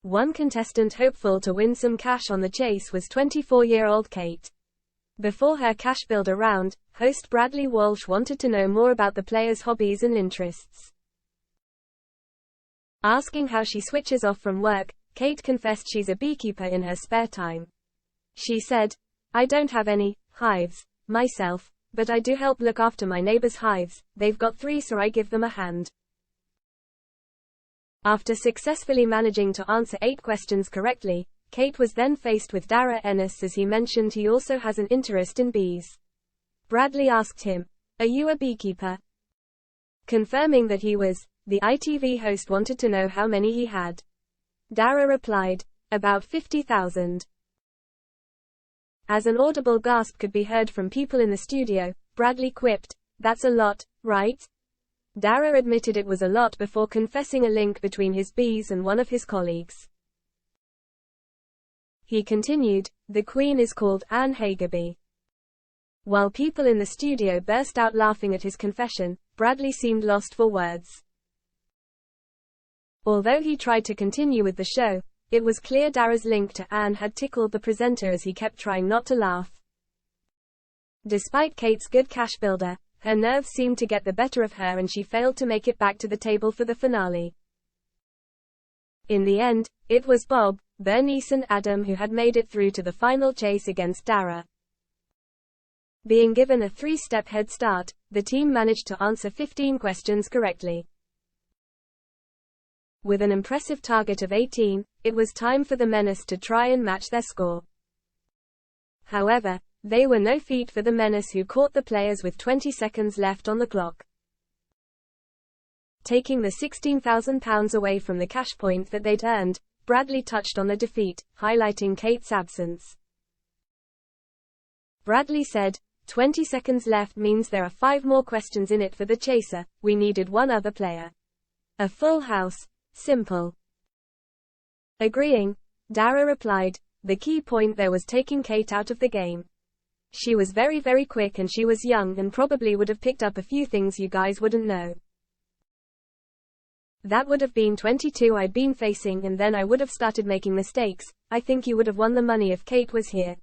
One contestant hopeful to win some cash on the chase was 24-year-old Kate. Before her cash builder round, host Bradley Walsh wanted to know more about the players' hobbies and interests. Asking how she switches off from work, Kate confessed she's a beekeeper in her spare time. She said, "I don't have any hives myself, but I do help look after my neighbors' hives. They've got 3, so I give them a hand." After successfully managing to answer 8 questions correctly, Kate was then faced with Darragh Ennis as he mentioned he also has an interest in bees. Bradley asked him, "Are you a beekeeper?" Confirming that he was, the ITV host wanted to know how many he had. Darragh replied, "About 50,000. As an audible gasp could be heard from people in the studio, Bradley quipped, "That's a lot, right?" Darragh admitted it was a lot before confessing a link between his bees and one of his colleagues. He continued, "The Queen is called Anne Hagerby." While people in the studio burst out laughing at his confession, Bradley seemed lost for words. Although he tried to continue with the show, it was clear Darragh's link to Anne had tickled the presenter as he kept trying not to laugh. Despite Kate's good cash builder, her nerves seemed to get the better of her and she failed to make it back to the table for the finale. In the end, it was Bob, Bernice and Adam who had made it through to the final chase against Darragh. Being given a 3-step head start, the team managed to answer 15 questions correctly. With an impressive target of 18, it was time for the Menace to try and match their score. However, they were no feat for the Menace who caught the players with 20 seconds left on the clock. Taking the £16,000 away from the cash point that they'd earned, Bradley touched on the defeat, highlighting Kate's absence. Bradley said, 20 seconds left means there are 5 more questions in it for the chaser, we needed one other player. A full house, simple. Agreeing, Darragh replied, the key point there was taking Kate out of the game. She was very quick and she was young and probably would have picked up a few things you guys wouldn't know. That would have been 22 I'd been facing and then I would have started making mistakes. I think you would have won the money if Kate was here.